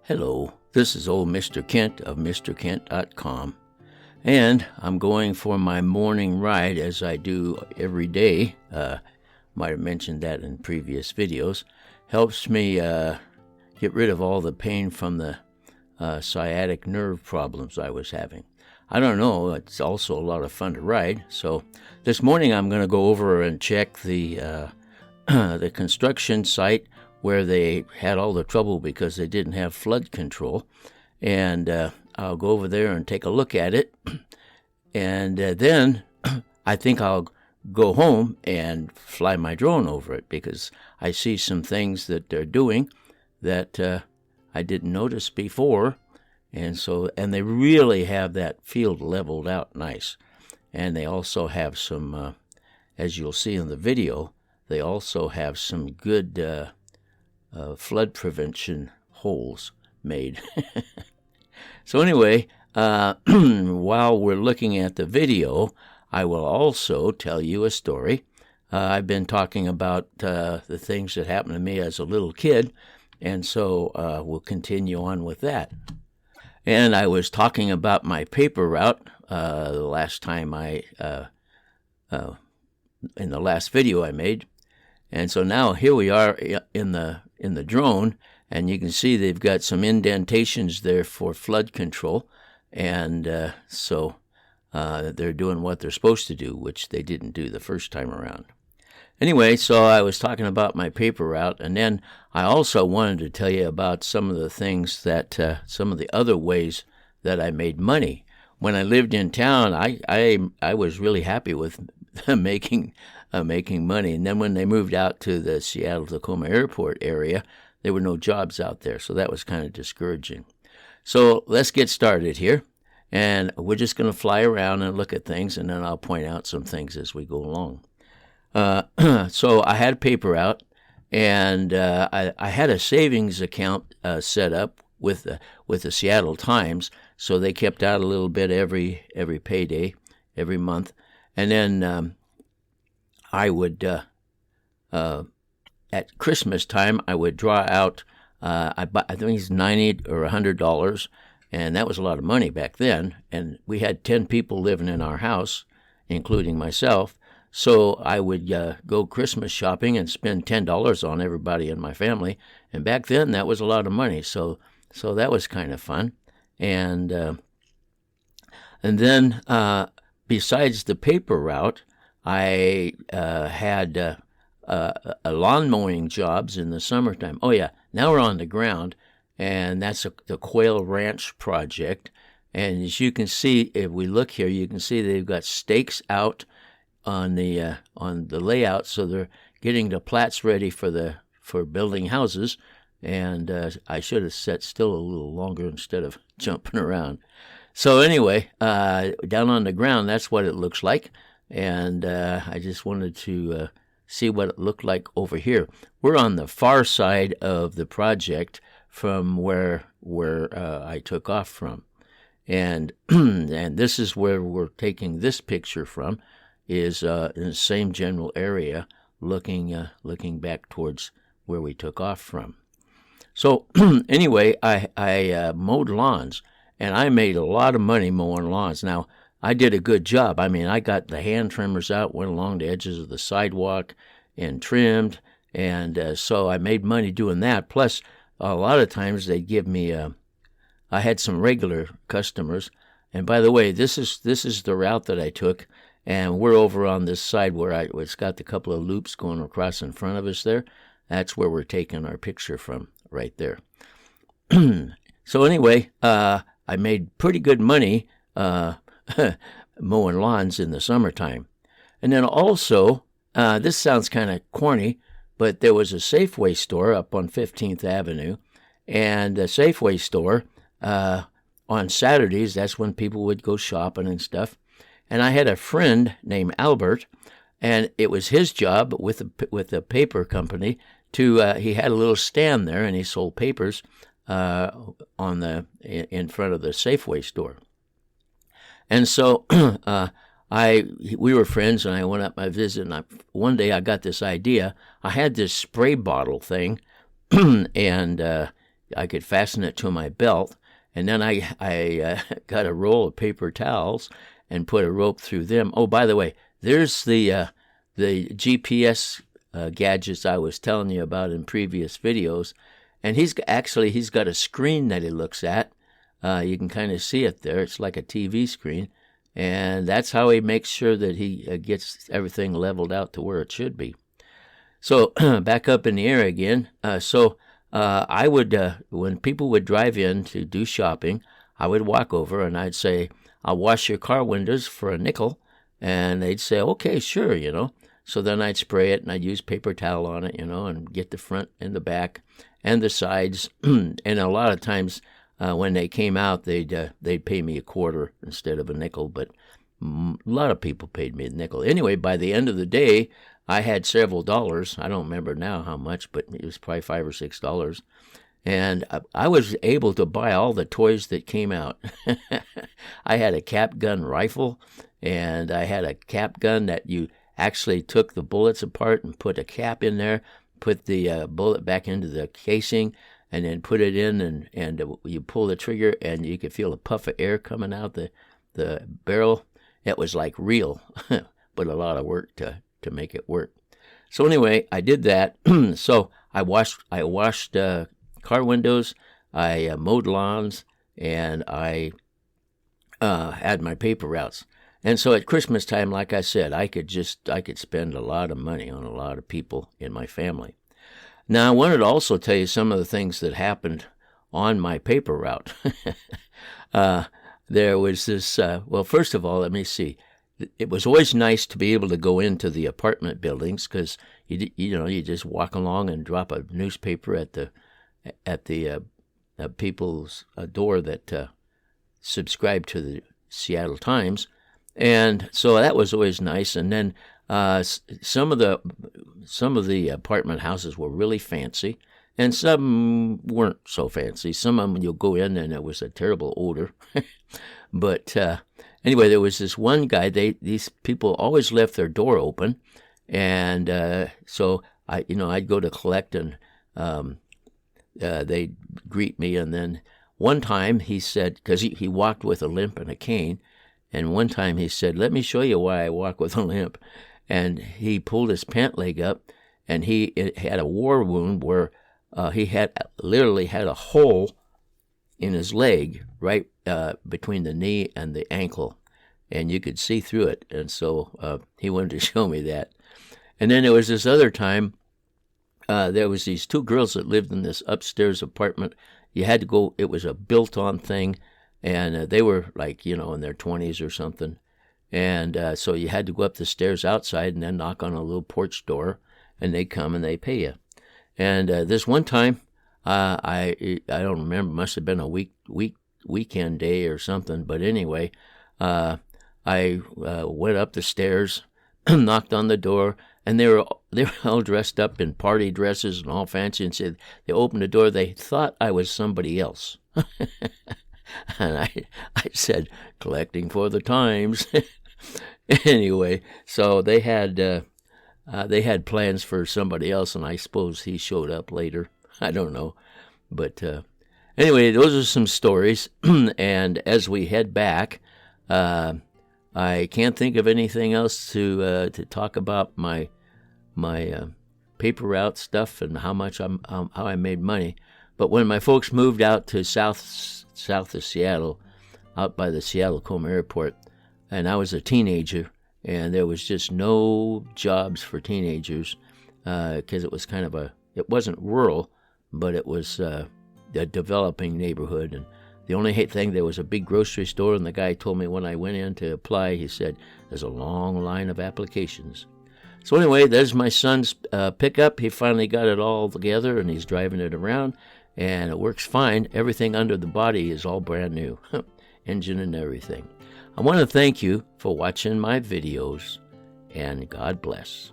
Hello, this is old Mr. Kent of MrKent.com, and I'm going for my morning ride as I do every day. Might have mentioned that in previous videos. Helps me get rid of all the pain from the sciatic nerve problems I was having. I don't know, it's also a lot of fun to ride. So this morning I'm going to go over and check the the construction site where they had all the trouble because they didn't have flood control. And I'll go over there and take a look at it. And then I think I'll go home and fly my drone over it because I see some things that they're doing that I didn't notice before. And they really have that field leveled out nice. And they also have some, as you'll see in the video, they also have some good flood prevention holes made. So anyway, while we're looking at the video, I will also tell you a story. I've been talking about the things that happened to me as a little kid, and so we'll continue on with that. And I was talking about my paper route the last time in the last video I made. And so now here we are in the drone, and you can see they've got some indentations there for flood control, and so they're doing what they're supposed to do, which they didn't do the first time around. Anyway, so I was talking about my paper route, and then I also wanted to tell you about some of the things that, some of the other ways that I made money. When I lived in town, I was really happy with making money. And then when they moved out to the Seattle-Tacoma airport area, there were no jobs out there, so that was kind of discouraging. So let's get started here, and we're just going to fly around and look at things, and then I'll point out some things as we go along. So I had a paper out, and I had a savings account set up with the Seattle Times, so they kept out a little bit every payday, every month, and then I would at Christmas time I would draw out I think it's $90 or $100, and that was a lot of money back then. And we had 10 people living in our house, including myself. So I would go Christmas shopping and spend $10 on everybody in my family. And back then, that was a lot of money. So that was kind of fun. And then besides the paper route, I had lawn mowing jobs in the summertime. Oh yeah, now we're on the ground, and that's the Quail Ranch project. And as you can see, if we look here, you can see they've got stakes out on the layout, so they're getting the plats ready for building houses. And I should have sat still a little longer instead of jumping around. So anyway, down on the ground, that's what it looks like. And I just wanted to see what it looked like over here. We're on the far side of the project from where I took off from. And and this is where we're taking this picture from, is in the same general area, looking back towards where we took off from. So anyway, I mowed lawns, and I made a lot of money mowing lawns. Now, I did a good job. I mean, I got the hand trimmers out, went along the edges of the sidewalk and trimmed, and so I made money doing that. Plus, a lot of times they'd give me, I had some regular customers. And by the way, this is the route that I took, and we're over on this side where it's got the couple of loops going across in front of us there. That's where we're taking our picture from, right there. So anyway, I made pretty good money mowing lawns in the summertime. And then also, this sounds kind of corny, but there was a Safeway store up on 15th Avenue, and the Safeway store, on Saturdays, that's when people would go shopping and stuff. And I had a friend named Albert, and it was his job with the paper company he had a little stand there, and he sold papers in front of the Safeway store. And so we were friends, and I went up my visit, and one day I got this idea. I had this spray bottle thing, and I could fasten it to my belt, and then I got a roll of paper towels and put a rope through them. Oh, by the way, there's the GPS gadgets I was telling you about in previous videos, and he's got a screen that he looks at. You can kind of see it there. It's like a TV screen, and that's how he makes sure that he gets everything leveled out to where it should be. So back up in the air again. I would, when people would drive in to do shopping, I would walk over and I'd say, "I'll wash your car windows for a nickel." And they'd say, "Okay, sure, you know." So then I'd spray it and I'd use paper towel on it, you know, and get the front and the back and the sides. And a lot of times when they came out, they'd pay me a quarter instead of a nickel, but a lot of people paid me a nickel. Anyway, by the end of the day, I had several dollars. I don't remember now how much, but it was probably $5 or $6. And I was able to buy all the toys that came out. I had a cap gun rifle, and I had a cap gun that you actually took the bullets apart and put a cap in there, put the bullet back into the casing, and then put it in, and you pull the trigger, and you could feel a puff of air coming out the barrel. It was like real, but a lot of work to make it work. So anyway, I did that. So I washed car windows, I mowed lawns, and I had my paper routes. And so at Christmas time, like I said, I could spend a lot of money on a lot of people in my family. Now, I wanted to also tell you some of the things that happened on my paper route. There was this, well, first of all, let me see. It was always nice to be able to go into the apartment buildings because you just walk along and drop a newspaper at the people's door that subscribed to the Seattle Times, and so that was always nice. And then some of the apartment houses were really fancy, and some weren't so fancy. Some of them you'll go in and it was a terrible odor, but anyway, there was this one guy. These people always left their door open, and so I'd go to collect, and they'd greet me. And then one time he said, because he walked with a limp and a cane, and one time he said, "Let me show you why I walk with a limp." And he pulled his pant leg up, and he had a war wound where he literally had a hole in his leg right between the knee and the ankle, and you could see through it. And so he wanted to show me that. And then there was this other time, there was these two girls that lived in this upstairs apartment. You had to go, it was a built-on thing, and they were like, in their 20s or something. And so you had to go up the stairs outside and then knock on a little porch door, and they come and they pay you. And this one time, I don't remember, must have been a weekend day or something, but anyway, I went up the stairs, knocked on the door, and they were all dressed up in party dresses and all fancy, and said, they opened the door, they thought I was somebody else. And I said, "Collecting for the Times." Anyway, so they had plans for somebody else, and I suppose he showed up later. I don't know. But anyway, those are some stories. And as we head back, I can't think of anything else to talk about my paper route stuff and how I made money. But when my folks moved out to south of Seattle, out by the Seattle-Tacoma Airport, and I was a teenager, and there was just no jobs for teenagers because it was it wasn't rural, but it was a developing neighborhood. And the only thing, there was a big grocery store, and the guy told me when I went in to apply, he said, "There's a long line of applications." So anyway, there's my son's pickup. He finally got it all together, and he's driving it around, and it works fine. Everything under the body is all brand new, engine and everything. I want to thank you for watching my videos, and God bless.